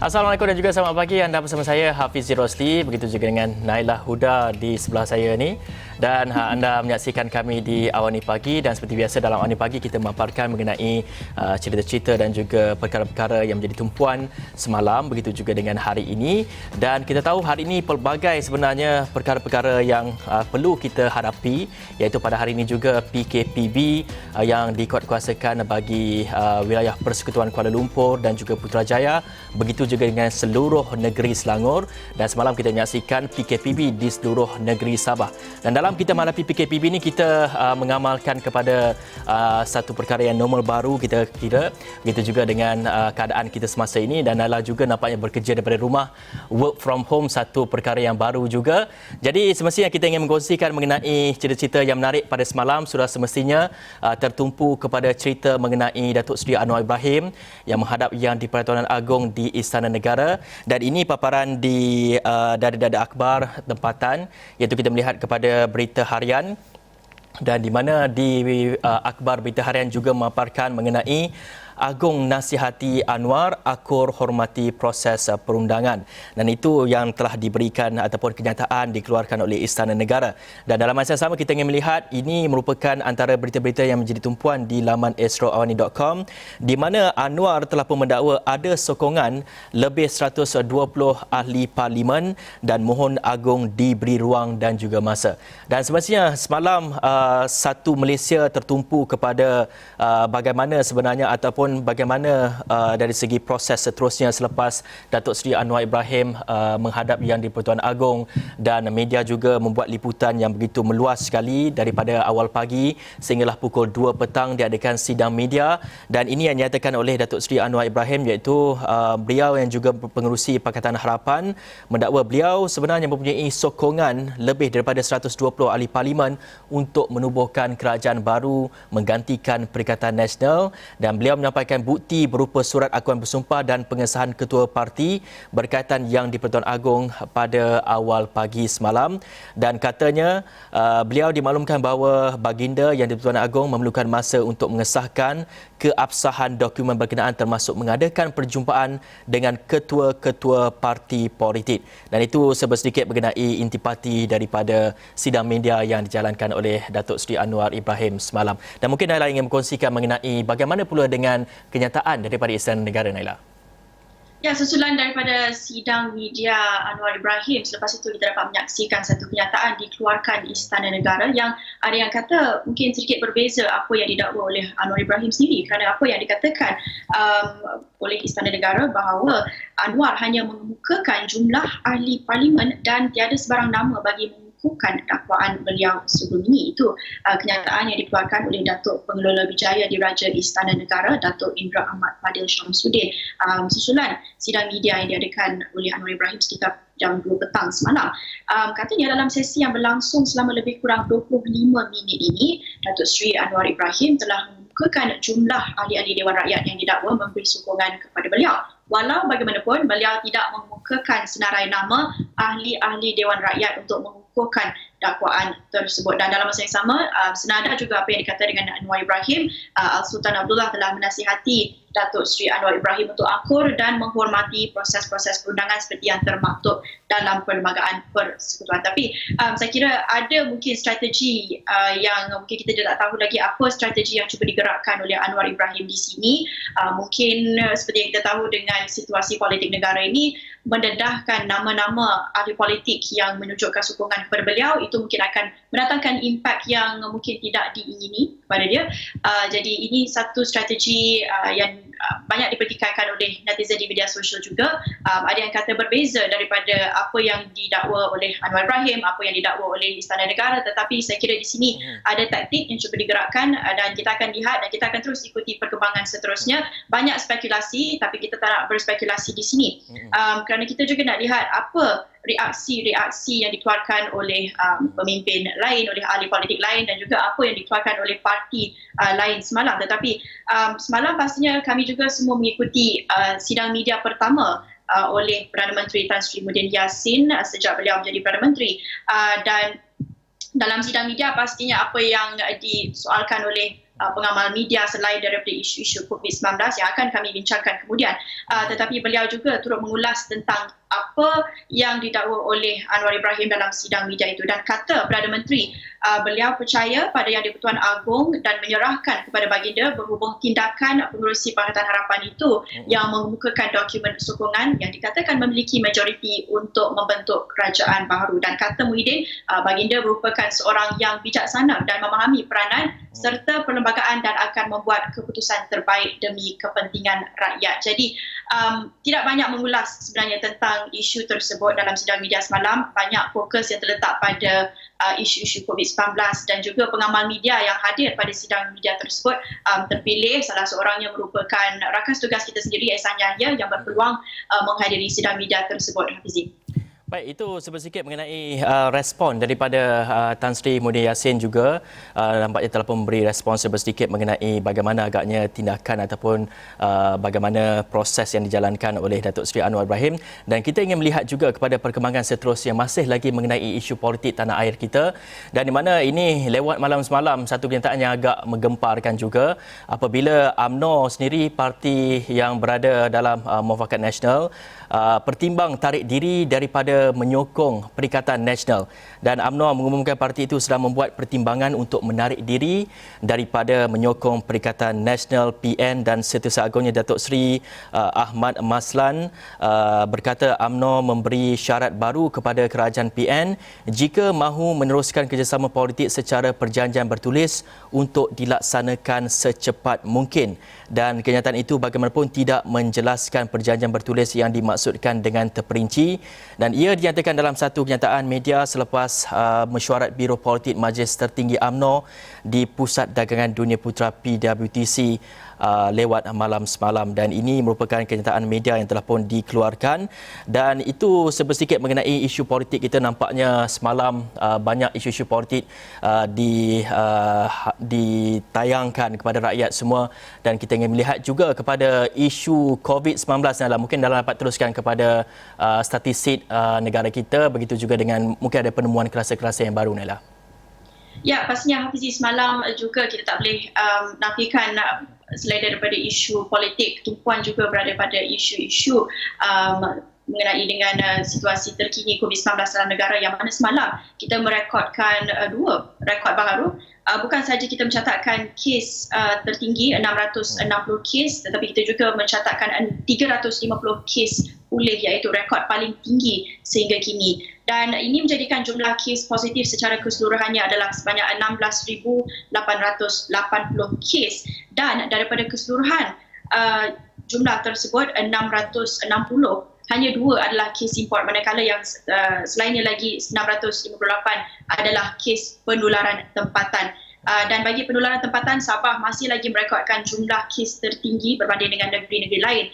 Assalamualaikum dan juga selamat pagi. Anda bersama saya Hafiz Rosli, begitu juga dengan Naila Huda di sebelah saya ni. Dan anda menyaksikan kami di Awani Pagi, dan seperti biasa dalam Awani Pagi kita memaparkan mengenai cerita-cerita dan juga perkara-perkara yang menjadi tumpuan semalam, begitu juga dengan hari ini. Dan kita tahu hari ini pelbagai sebenarnya perkara-perkara yang perlu kita hadapi, iaitu pada hari ini juga PKPB yang dikuatkuasakan bagi wilayah Persekutuan Kuala Lumpur dan juga Putrajaya, begitu juga dengan seluruh negeri Selangor, dan semalam kita menyaksikan PKPB di seluruh negeri Sabah. Dan dalam kita menghadapi PKPB ini, kita mengamalkan kepada satu perkara yang normal baru kita kira, begitu juga dengan keadaan kita semasa ini. Dan Nala juga nampaknya bekerja daripada rumah, work from home, satu perkara yang baru juga. Jadi semestinya kita ingin mengkongsikan mengenai cerita-cerita yang menarik pada semalam. Sudah semestinya tertumpu kepada cerita mengenai Datuk Seri Anwar Ibrahim yang menghadap Yang di-Pertuanan Agong di Istana Negara, dan ini paparan di dada-dada akhbar tempatan, iaitu kita melihat kepada berita harian, dan di mana di akhbar berita harian juga memaparkan mengenai Agong nasihati Anwar, akur hormati proses perundangan. Dan itu yang telah diberikan ataupun kenyataan dikeluarkan oleh Istana Negara. Dan dalam masa yang sama kita ingin melihat ini merupakan antara berita-berita yang menjadi tumpuan di laman astroawani.com, di mana Anwar telah pun mendakwa ada sokongan lebih 120 ahli parlimen dan mohon Agong diberi ruang dan juga masa. Dan semestinya semalam satu Malaysia tertumpu kepada bagaimana sebenarnya ataupun bagaimana dari segi proses seterusnya selepas Datuk Seri Anwar Ibrahim menghadap Yang di-Pertuanan Agong, dan media juga membuat liputan yang begitu meluas sekali daripada awal pagi sehinggalah pukul 2 petang diadakan sidang media. Dan ini yang dinyatakan oleh Datuk Seri Anwar Ibrahim, iaitu beliau yang juga pengerusi Pakatan Harapan mendakwa beliau sebenarnya mempunyai sokongan lebih daripada 120 ahli parlimen untuk menubuhkan kerajaan baru menggantikan Perikatan Nasional. Dan beliau menyampaikan bukti berupa surat akuan bersumpah dan pengesahan ketua parti berkaitan Yang di-Pertuanan Agong pada awal pagi semalam. Dan katanya beliau dimaklumkan bahawa baginda Yang di-Pertuanan Agong memerlukan masa untuk mengesahkan keabsahan dokumen berkenaan, termasuk mengadakan perjumpaan dengan ketua-ketua parti politik. Dan itu sedikit mengenai intipati daripada sidang media yang dijalankan oleh Datuk Seri Anwar Ibrahim semalam. Dan mungkin Naila ingin mengkongsikan mengenai bagaimana pula dengan kenyataan daripada Istana Negara, Naila. Ya, susulan daripada sidang media Anwar Ibrahim, selepas itu kita dapat menyaksikan satu kenyataan dikeluarkan di Istana Negara yang ada yang kata mungkin sedikit berbeza apa yang didakwa oleh Anwar Ibrahim sendiri, kerana apa yang dikatakan oleh Istana Negara bahawa Anwar hanya mengemukakan jumlah ahli parlimen dan tiada sebarang nama bagi mengukuhkan dakwaan beliau sebelum ini. Itu kenyataan yang dikeluarkan oleh Datuk Pengelola Bijaya Diraja Istana Negara, Datuk Indra Ahmad Fadil Syamsuddin, susulan sidang media yang diadakan oleh Anwar Ibrahim sekitar jam 2 petang semalam. Katanya dalam sesi yang berlangsung selama lebih kurang 25 minit ini, Datuk Seri Anwar Ibrahim telah mengemukakan jumlah ahli-ahli Dewan Rakyat yang didakwa memberi sokongan kepada beliau. Walau bagaimanapun, beliau tidak mengemukakan senarai nama ahli-ahli Dewan Rakyat untuk mengukuhkan dakwaan tersebut. Dan dalam masa yang sama, senada juga apa yang dikatakan dengan Anwar Ibrahim, Sultan Abdullah telah menasihati Datuk Seri Anwar Ibrahim untuk akur dan menghormati proses-proses perundangan seperti yang termaktub dalam Perlembagaan Persekutuan. Tapi saya kira ada mungkin strategi yang mungkin kita tidak tahu lagi apa strategi yang cuba digerakkan oleh Anwar Ibrahim di sini. Mungkin seperti yang kita tahu dengan situasi politik negara ini, mendedahkan nama-nama ahli politik yang menunjukkan sokongan kepada beliau, itu mungkin akan mendatangkan impak yang mungkin tidak diingini kepada dia. Jadi ini satu strategi yang banyak dipertikaikan oleh netizen di media sosial juga. Ada yang kata berbeza daripada apa yang didakwa oleh Anwar Ibrahim, apa yang didakwa oleh Istana Negara, tetapi saya kira di sini ada taktik yang cuba digerakkan, dan kita akan lihat dan kita akan terus ikuti perkembangan seterusnya. Banyak spekulasi, tapi kita tak nak berspekulasi di sini, kerana kita juga nak lihat apa reaksi-reaksi yang dikeluarkan oleh pemimpin lain, oleh ahli politik lain, dan juga apa yang dikeluarkan oleh parti lain semalam. Tetapi semalam pastinya kami juga semua mengikuti sidang media pertama oleh Perdana Menteri Tan Sri Muhyiddin Yassin sejak beliau menjadi Perdana Menteri, dan dalam sidang media pastinya apa yang disoalkan oleh pengamal media selain daripada isu-isu COVID-19 yang akan kami bincangkan kemudian. Tetapi beliau juga turut mengulas tentang apa yang didakwa oleh Anwar Ibrahim dalam sidang media itu dan kata Perdana Menteri beliau percaya pada Yang di-Pertuan Agong dan menyerahkan kepada baginda berhubung tindakan pengerusi Pakatan Harapan itu yang mengemukakan dokumen sokongan yang dikatakan memiliki majoriti untuk membentuk kerajaan baru. Dan kata Muhyiddin, baginda merupakan seorang yang bijaksana dan memahami peranan serta perlembagaan dan akan membuat keputusan terbaik demi kepentingan rakyat. Jadi tidak banyak mengulas sebenarnya tentang isu tersebut dalam sidang media semalam. Banyak fokus yang terletak pada isu-isu COVID-19 dan juga pengamal media yang hadir pada sidang media tersebut terpilih salah seorangnya merupakan rakan tugas kita sendiri Ehsan Yahya yang berpeluang menghadiri sidang media tersebut, Hafizi. Baik, itu sedikit mengenai respon daripada Tan Sri Muhyiddin Yassin juga. Nampaknya telah memberi respon sedikit mengenai bagaimana agaknya tindakan ataupun bagaimana proses yang dijalankan oleh Datuk Seri Anwar Ibrahim. Dan kita ingin melihat juga kepada perkembangan seterusnya masih lagi mengenai isu politik tanah air kita. Dan di mana ini lewat malam semalam satu kenyataan yang agak menggemparkan juga apabila UMNO sendiri, parti yang berada dalam Muafakat Nasional, pertimbang tarik diri daripada menyokong Perikatan Nasional dan UMNO mengumumkan parti itu sedang membuat pertimbangan untuk menarik diri daripada menyokong Perikatan Nasional PN. Dan Setiausaha Agongnya Datuk Seri Ahmad Maslan berkata UMNO memberi syarat baru kepada kerajaan PN jika mahu meneruskan kerjasama politik secara perjanjian bertulis untuk dilaksanakan secepat mungkin. Dan kenyataan itu bagaimanapun tidak menjelaskan perjanjian bertulis yang dimaksudkan dengan terperinci, dan ia dinyatakan dalam satu kenyataan media selepas mesyuarat Biro Politik Majlis Tertinggi UMNO di Pusat Dagangan Dunia Putra PWTC lewat malam semalam. Dan ini merupakan kenyataan media yang telah pun dikeluarkan. Dan itu sedikit mengenai isu politik kita. Nampaknya semalam banyak isu-isu politik ditayangkan kepada rakyat semua, dan kita ingin melihat juga kepada isu COVID-19. Mungkin dalam dapat teruskan kepada statistik negara kita, begitu juga dengan mungkin ada penemuan kluster-kluster yang baru, Naila. Ya, pastinya Hafizi, semalam juga kita tak boleh nafikan selain daripada isu politik, tumpuan juga berada pada isu-isu mengenai dengan situasi terkini COVID-19 dalam negara, yang mana semalam kita merekodkan dua rekod baru. Bukan sahaja kita mencatatkan kes tertinggi 660 kes, tetapi kita juga mencatatkan 350 kes pulih, iaitu rekod paling tinggi sehingga kini. Dan ini menjadikan jumlah kes positif secara keseluruhannya adalah sebanyak 16,880 kes, dan daripada keseluruhan jumlah tersebut 660 hanya 2 adalah kes import, manakala yang selainnya lagi 658 adalah kes penularan tempatan. Dan bagi penularan tempatan, Sabah masih lagi merekodkan jumlah kes tertinggi berbanding dengan negeri-negeri lain,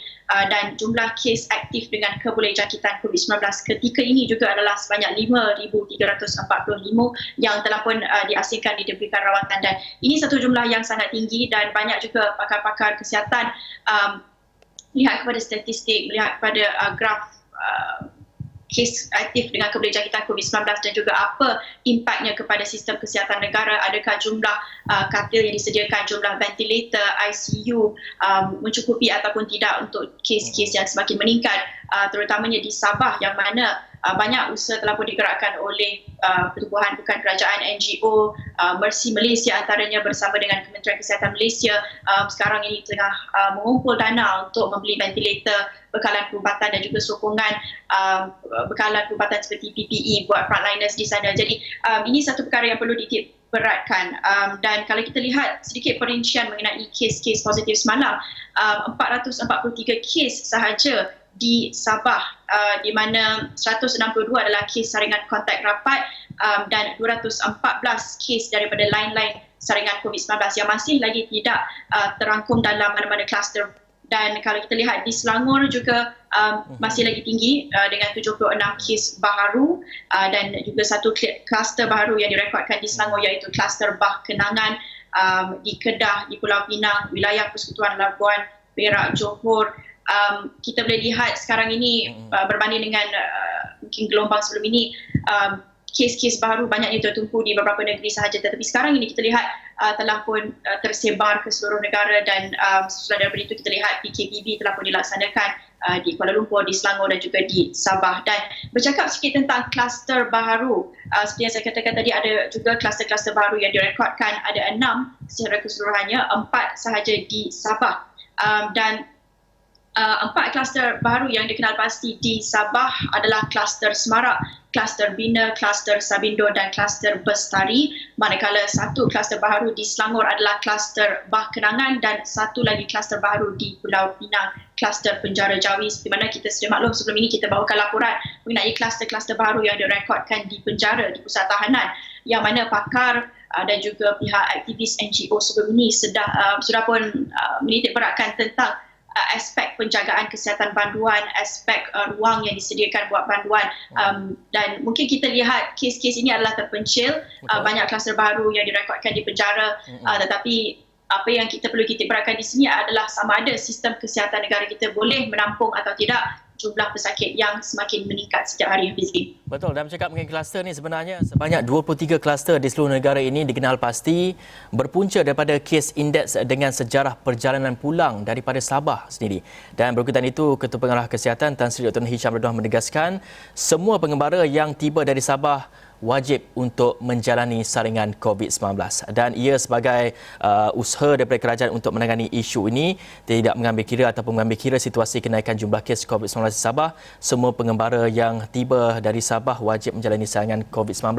dan jumlah kes aktif dengan kebolehjangkitan COVID-19 ketika ini juga adalah sebanyak 5,345 yang telah pun diasingkan, diberikan rawatan. Dan ini satu jumlah yang sangat tinggi, dan banyak juga pakar-pakar kesihatan melihat kepada statistik, melihat kepada graf kes aktif dengan kebolehjangkitan COVID-19 dan juga apa impaknya kepada sistem kesihatan negara. Adakah jumlah katil yang disediakan, jumlah ventilator, ICU mencukupi ataupun tidak untuk kes-kes yang semakin meningkat, terutamanya di Sabah, yang mana banyak usaha telah pun digerakkan oleh pertubuhan bukan kerajaan, NGO, Mercy Malaysia antaranya bersama dengan Kementerian Kesihatan Malaysia sekarang ini tengah mengumpul dana untuk membeli ventilator, bekalan perubatan dan juga sokongan bekalan perubatan seperti PPE buat frontliners di sana. Jadi ini satu perkara yang perlu dititik beratkan. Dan kalau kita lihat sedikit perincian mengenai kes-kes positif semalam, 443 kes sahaja di Sabah, di mana 162 adalah kes saringan kontak rapat dan 214 kes daripada lain-lain saringan COVID-19 yang masih lagi tidak terangkum dalam mana-mana kluster. Dan kalau kita lihat di Selangor juga masih lagi tinggi dengan 76 kes baru, dan juga satu kluster baru yang direkodkan di Selangor iaitu kluster Bah Kenangan, di Kedah, di Pulau Pinang, wilayah Persekutuan Labuan Perak, Johor. Kita boleh lihat sekarang ini berbanding dengan mungkin gelombang sebelum ini, kes-kes baru banyaknya tertumpu di beberapa negeri sahaja, tetapi sekarang ini kita lihat telah pun tersebar ke seluruh negara dan sesudah daripada itu kita lihat PKPB telah pun dilaksanakan di Kuala Lumpur, di Selangor dan juga di Sabah. Dan bercakap sikit tentang kluster baru, seperti yang saya katakan tadi, ada juga kluster-kluster baru yang direkodkan, ada 6 secara keseluruhannya, 4 sahaja di Sabah. Dan 4 kluster baru yang dikenal pasti di Sabah adalah kluster Semarak, kluster Bina, kluster Sabindo dan kluster Bestari. Manakala satu kluster baru di Selangor adalah kluster Bah Kenangan dan satu lagi kluster baru di Pulau Pinang, kluster Penjara Jawi. Seperti mana kita sedia maklum, sebelum ini kita bawakan laporan mengenai kluster-kluster baru yang direkodkan di penjara, di pusat tahanan, yang mana pakar dan juga pihak aktivis NGO sebelum ini sudah pun menitik beratkan tentang aspek penjagaan kesihatan banduan, aspek ruang yang disediakan buat banduan, dan mungkin kita lihat kes-kes ini adalah terpencil. Banyak kluster baru yang direkodkan di penjara, tetapi apa yang kita perlu titik beratkan di sini adalah sama ada sistem kesihatan negara kita boleh menampung atau tidak jumlah pesakit yang semakin meningkat setiap hari, Hafizi. Betul, dan bercakap mengenai kluster ni, sebenarnya sebanyak 23 kluster di seluruh negara ini dikenal pasti berpunca daripada kes indeks dengan sejarah perjalanan pulang daripada Sabah sendiri. Dan berkaitan itu, Ketua Pengarah Kesihatan Tan Sri Dr. Nur Hisham Redwan menegaskan semua pengembara yang tiba dari Sabah wajib untuk menjalani saringan COVID-19, dan ia sebagai usaha daripada kerajaan untuk menangani isu ini tidak mengambil kira ataupun mengambil kira situasi kenaikan jumlah kes COVID-19 di Sabah. Semua pengembara yang tiba dari Sabah wajib menjalani saringan COVID-19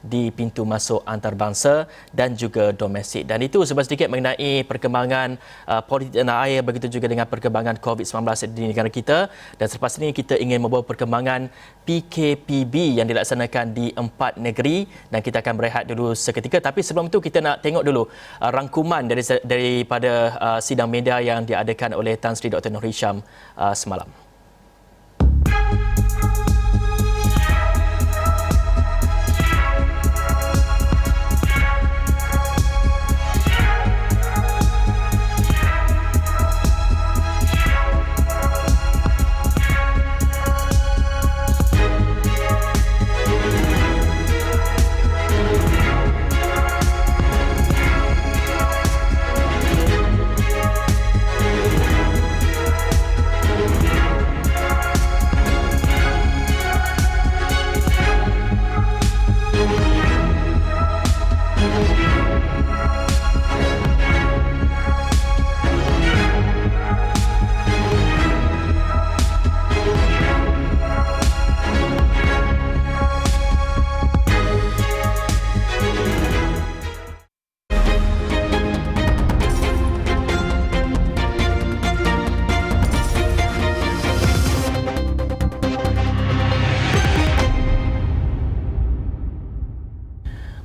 di pintu masuk antarabangsa dan juga domestik. Dan itu sebab sedikit mengenai perkembangan politik tanah air, begitu juga dengan perkembangan COVID-19 di negara kita. Dan selepas ini kita ingin membawa perkembangan PKPB yang dilaksanakan di 4 negeri, dan kita akan berehat dulu seketika. Tapi sebelum itu kita nak tengok dulu rangkuman daripada sidang media yang diadakan oleh Tan Sri Dr. Nur Hisham semalam.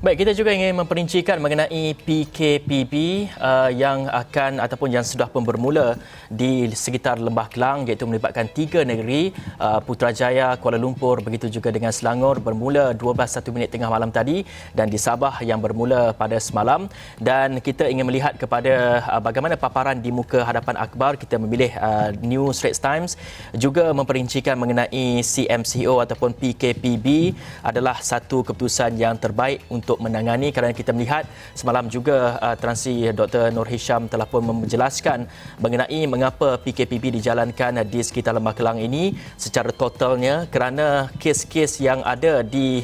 Baik, kita juga ingin memperincikan mengenai PKPB yang akan ataupun yang sudah pun bermula di sekitar Lembah Kelang, iaitu melibatkan 3 negeri, Putrajaya, Kuala Lumpur, begitu juga dengan Selangor, bermula 12:01 tengah malam tadi, dan di Sabah yang bermula pada semalam. Dan kita ingin melihat kepada bagaimana paparan di muka hadapan akhbar. Kita memilih New Straits Times juga memperincikan mengenai CMCO ataupun PKPB adalah satu keputusan yang terbaik untuk menangani, kerana kita melihat semalam juga Tan Sri Dr. Nur Hisham telah pun menjelaskan mengenai mengapa PKPB dijalankan di sekitar Lembah Kelang ini secara totalnya, kerana kes-kes yang ada di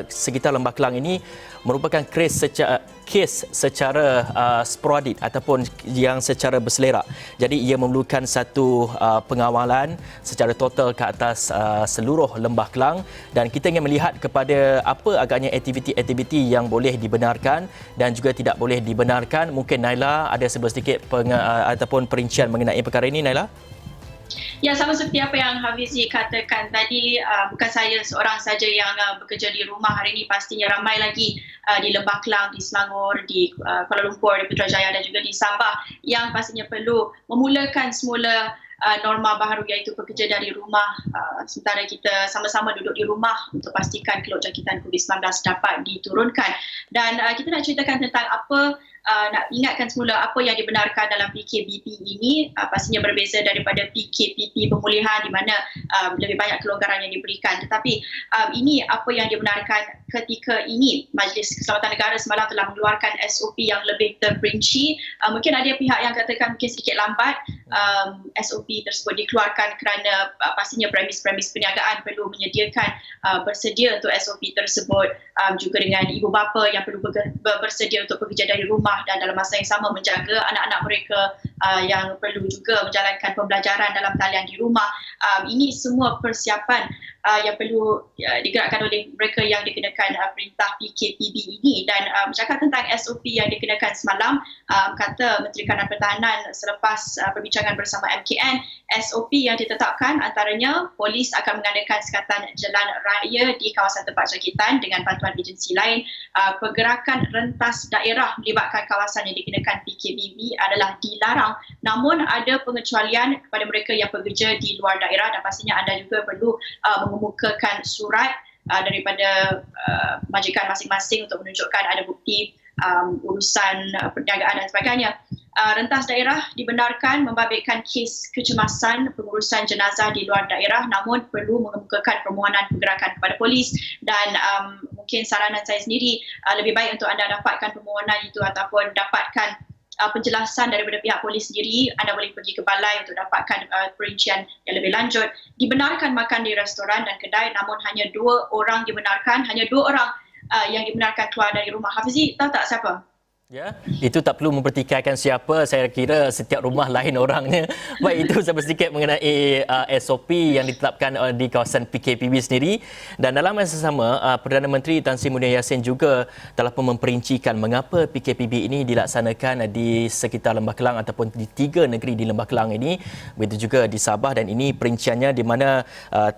sekitar Lembah Kelang ini merupakan kes secara sporadik ataupun yang secara berselerak. Jadi ia memerlukan satu pengawalan secara total ke atas seluruh Lembah Kelang, dan kita ingin melihat kepada apa agaknya aktiviti-aktiviti yang boleh dibenarkan dan juga tidak boleh dibenarkan. Mungkin Naila ada sedikit ataupun perincian mengenai perkara ini, Naila? Ya, sama seperti apa yang Hafizi katakan tadi, bukan saya seorang saja yang bekerja di rumah hari ini, pastinya ramai lagi di Lembah Kelang, di Selangor, di Kuala Lumpur, di Putrajaya dan juga di Sabah yang pastinya perlu memulakan semula norma baru, iaitu bekerja dari rumah, sementara kita sama-sama duduk di rumah untuk pastikan keluk jangkitan COVID-19 dapat diturunkan. Dan kita nak ceritakan tentang apa nak ingatkan semula apa yang dibenarkan dalam PKPP ini pastinya berbeza daripada PKPP pemulihan di mana lebih banyak kelonggaran yang diberikan. Tetapi ini apa yang dibenarkan ketika ini Majlis Keselamatan Negara semalam telah mengeluarkan SOP yang lebih terperinci. Mungkin ada pihak yang katakan mungkin sedikit lambat SOP tersebut dikeluarkan kerana pastinya premis-premis perniagaan perlu menyediakan bersedia untuk SOP tersebut, juga dengan ibu bapa yang perlu bersedia untuk bekerja dari rumah dan dalam masa yang sama menjaga anak-anak mereka yang perlu juga menjalankan pembelajaran dalam talian di rumah. Ini semua persiapan yang perlu digerakkan oleh mereka yang dikenakan perintah PKPB ini. Dan bercakap tentang SOP yang dikenakan semalam, kata Menteri Kanan Pertahanan selepas perbincangan bersama MKN, SOP yang ditetapkan antaranya polis akan mengadakan sekatan jalan raya di kawasan tempat jangkitan dengan bantuan agensi lain. Pergerakan rentas daerah melibatkan kawasan yang dikenakan PKPB adalah dilarang, namun ada pengecualian kepada mereka yang bekerja di luar daerah dan pastinya anda juga perlu mengemukakan surat daripada majikan masing-masing untuk menunjukkan ada bukti urusan perniagaan dan sebagainya. Rentas daerah dibenarkan membabitkan kes kecemasan pengurusan jenazah di luar daerah, namun perlu mengemukakan permohonan pergerakan kepada polis. Dan mungkin saranan saya sendiri, lebih baik untuk anda dapatkan permohonan itu ataupun dapatkan penjelasan daripada pihak polis sendiri. Anda boleh pergi ke balai untuk dapatkan perincian yang lebih lanjut. Dibenarkan makan di restoran dan kedai, namun hanya 2 orang dibenarkan, hanya 2 orang yang dibenarkan keluar dari rumah. Hafizi, tahu tak siapa? Ya, itu tak perlu mempertikaikan siapa. Saya kira setiap rumah lain orangnya. Baik, itu sampai sedikit mengenai SOP yang ditetapkan di kawasan PKPB sendiri. Dan dalam masa sama, Perdana Menteri Tan Sri Muhyiddin Yassin juga telah pun memperincikan mengapa PKPB ini dilaksanakan di sekitar Lembah Kelang ataupun di 3 negeri di Lembah Kelang ini. Begitu juga di Sabah, dan ini perinciannya di mana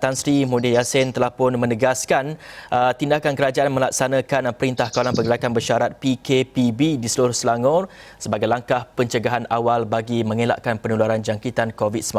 Tan Sri Muhyiddin Yassin telah pun menegaskan tindakan kerajaan melaksanakan perintah kawalan pergerakan bersyarat PKPB di seluruh Selangor sebagai langkah pencegahan awal bagi mengelakkan penularan jangkitan COVID-19.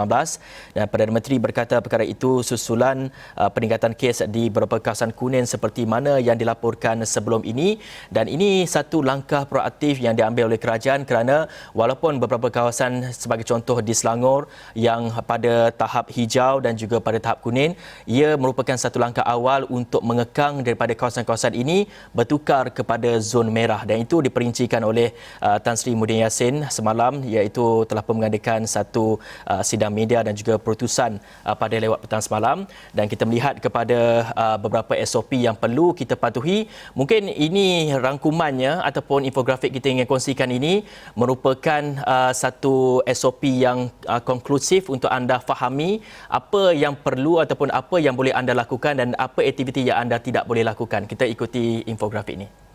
Dan Perdana Menteri berkata perkara itu susulan peningkatan kes di beberapa kawasan kuning seperti mana yang dilaporkan sebelum ini. Dan ini satu langkah proaktif yang diambil oleh kerajaan kerana walaupun beberapa kawasan sebagai contoh di Selangor yang pada tahap hijau dan juga pada tahap kuning, ia merupakan satu langkah awal untuk mengekang daripada kawasan-kawasan ini bertukar kepada zon merah. Dan itu diperincikan oleh Tan Sri Muhyiddin Yassin semalam, iaitu telah mengadakan satu sidang media dan juga perutusan pada lewat petang semalam. Dan kita melihat kepada beberapa SOP yang perlu kita patuhi. Mungkin ini rangkumannya ataupun infografik kita ingin kongsikan ini merupakan satu SOP yang konklusif untuk anda fahami apa yang perlu ataupun apa yang boleh anda lakukan dan apa aktiviti yang anda tidak boleh lakukan. Kita ikuti infografik ini.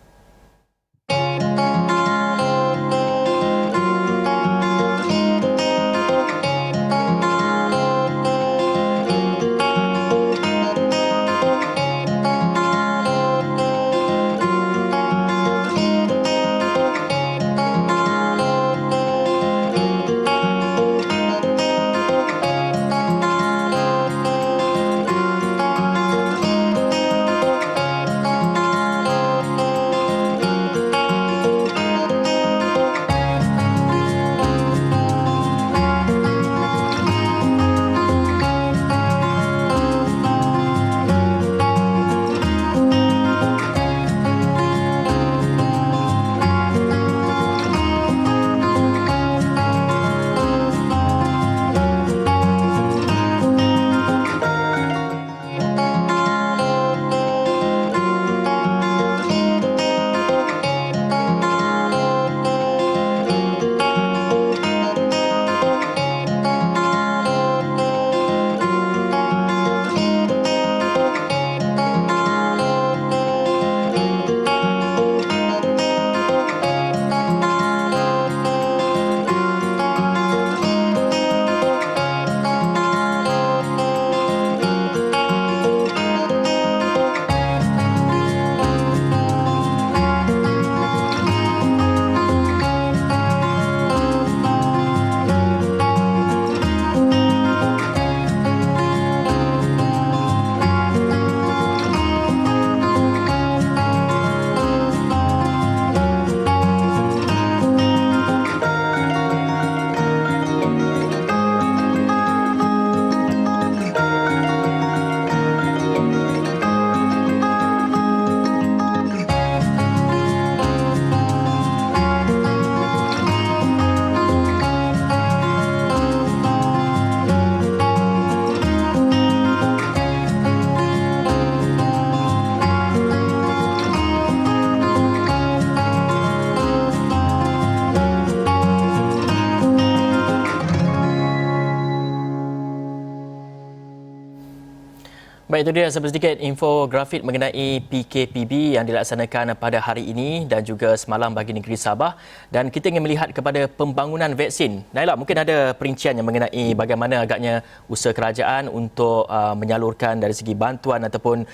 Baik, itu dia sedikit infografik mengenai PKPB yang dilaksanakan pada hari ini dan juga semalam bagi negeri Sabah. Dan kita ingin melihat kepada pembangunan vaksin. Naila, mungkin ada perincian yang mengenai bagaimana agaknya usaha kerajaan untuk menyalurkan dari segi bantuan ataupun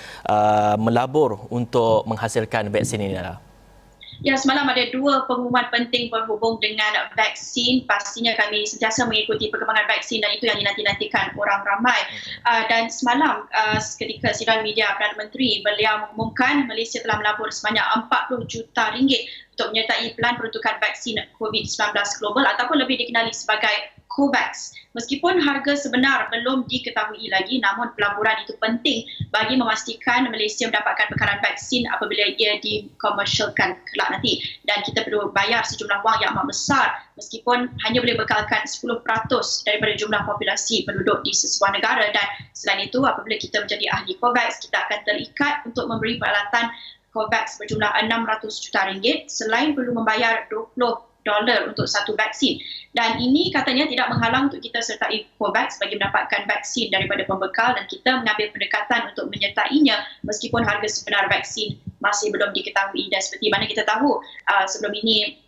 melabur untuk menghasilkan vaksin ini, Naila. Ya, semalam ada dua pengumuman penting berhubung dengan vaksin. Pastinya kami sentiasa mengikuti perkembangan vaksin dan itu yang dinanti-nantikan orang ramai. Dan semalam ketika sidang media Perdana Menteri, beliau mengumumkan Malaysia telah melabur sebanyak 40 juta ringgit untuk menyertai pelan peruntukan vaksin COVID-19 global ataupun lebih dikenali sebagai COVAX. Meskipun harga sebenar belum diketahui lagi, namun pelaburan itu penting bagi memastikan Malaysia mendapatkan bekalan vaksin apabila ia dikomersialkan kelak nanti. Dan kita perlu bayar sejumlah wang yang amat besar meskipun hanya boleh bekalkan 10% daripada jumlah populasi penduduk di sesebuah negara. Dan selain itu, apabila kita menjadi ahli COVAX, kita akan terikat untuk memberi peralatan COVAX berjumlah 600 juta ringgit selain perlu membayar $20 untuk satu vaksin. Dan ini katanya tidak menghalang untuk kita sertai COVAX bagi mendapatkan vaksin daripada pembekal dan kita mengambil pendekatan untuk menyertainya meskipun harga sebenar vaksin masih belum diketahui. Dan seperti mana kita tahu, sebelum ini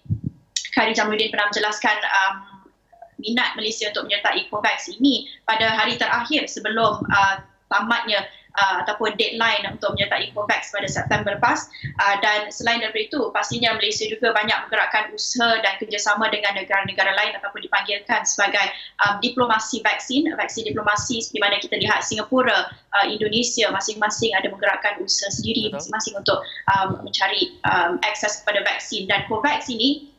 Khairy Jamaluddin pernah menjelaskan minat Malaysia untuk menyertai COVAX ini pada hari terakhir sebelum tamatnya ataupun deadline untuk menyertai COVAX pada September lepas. Dan selain daripada itu, pastinya Malaysia juga banyak menggerakkan usaha dan kerjasama dengan negara-negara lain ataupun dipanggilkan sebagai diplomasi vaksin diplomasi, seperti mana kita lihat Singapura, Indonesia masing-masing ada menggerakkan usaha sendiri masing-masing untuk mencari akses kepada vaksin. Dan COVAX ini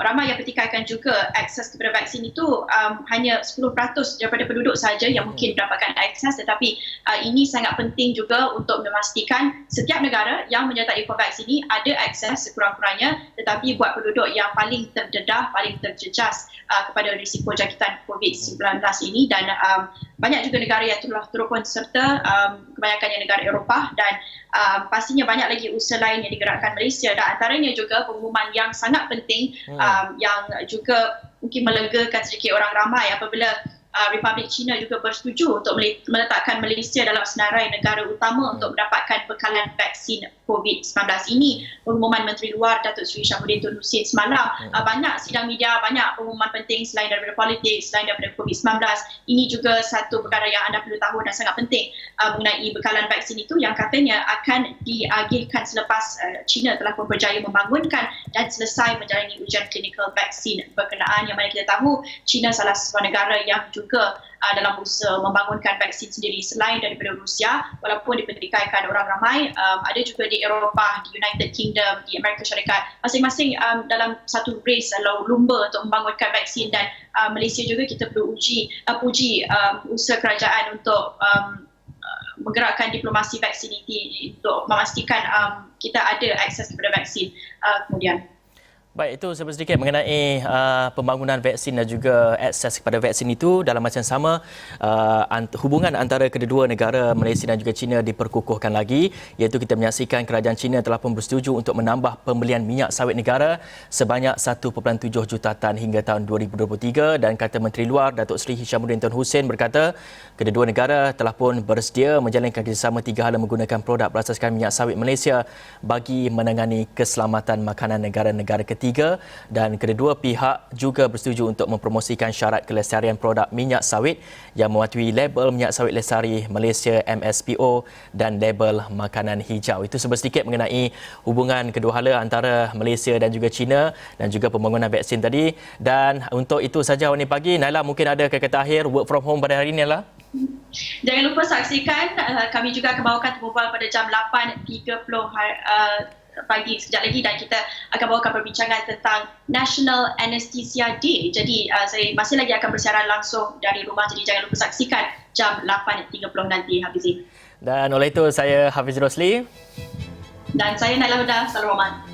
ramai yang pertikaikan juga akses kepada vaksin itu hanya 10% daripada penduduk sahaja yang mungkin mendapatkan akses, tetapi ini sangat penting juga untuk memastikan setiap negara yang menyertai COVAX ini ada akses sekurang-kurangnya, tetapi buat penduduk yang paling terdedah, paling terjejas kepada risiko jangkitan COVID-19 ini. Dan banyak juga negara yang telah turut serta, kebanyakannya negara Eropah, dan pastinya banyak lagi usaha lain yang digerakkan Malaysia. Dan antaranya juga pengumuman yang sangat penting yang juga mungkin melegakan sedikit orang ramai apabila Republik China juga bersetuju untuk meletakkan Malaysia dalam senarai negara utama untuk mendapatkan bekalan vaksin COVID-19 ini. Pengumuman Menteri Luar Datuk Seri Syamuddin Tun Hussein semalam, banyak sidang media, banyak pengumuman penting selain daripada politik, selain daripada COVID-19. Ini juga satu perkara yang anda perlu tahu dan sangat penting mengenai bekalan vaksin itu yang katanya akan diagihkan selepas China telah pun berjaya membangunkan dan selesai menjalani ujian klinikal vaksin berkenaan, yang mana kita tahu China salah satu negara yang juga dalam usaha membangunkan vaksin sendiri selain daripada Rusia, walaupun dipertikaikan orang ramai. Ada juga di Eropah, di United Kingdom, di Amerika Syarikat, masing-masing dalam satu race lumba untuk membangunkan vaksin. Dan Malaysia juga kita perlu puji usaha kerajaan untuk menggerakkan diplomasi vaksin ini untuk memastikan kita ada akses kepada vaksin kemudian. Baik, itu sedikit mengenai pembangunan vaksin dan juga akses kepada vaksin itu. Dalam masa yang sama, hubungan antara kedua negara Malaysia dan juga China diperkukuhkan lagi, iaitu kita menyaksikan kerajaan China telah pun bersetuju untuk menambah pembelian minyak sawit negara sebanyak 1.7 juta tan hingga tahun 2023. Dan kata Menteri Luar Datuk Seri Hishamuddin Tun Hussein berkata, kedua negara telah pun bersedia menjalankan kerjasama 3 hala menggunakan produk berasaskan minyak sawit Malaysia bagi menangani keselamatan makanan negara-negara ketiga. Dan kedua pihak juga bersetuju untuk mempromosikan syarat kelestarian produk minyak sawit yang mematuhi label minyak sawit lestari Malaysia MSPO dan label makanan hijau. Itu sedikit mengenai hubungan kedua hala antara Malaysia dan juga China dan juga pembangunan vaksin tadi. Dan untuk itu saja Awani Pagi. Naila, mungkin ada kata akhir work from home pada hari ini, Naila? Jangan lupa saksikan, kami juga akan bawakan Temubual pada jam 8.30 pagi sekejap lagi, dan kita akan bawakan perbincangan tentang National Anesthesia Day. Jadi saya masih lagi akan bersiaran langsung dari rumah, jadi jangan lupa saksikan jam 8.30 nanti, Hafizi. Dan oleh itu saya Hafiz Rosli dan saya Naila Huda. Salam hormat.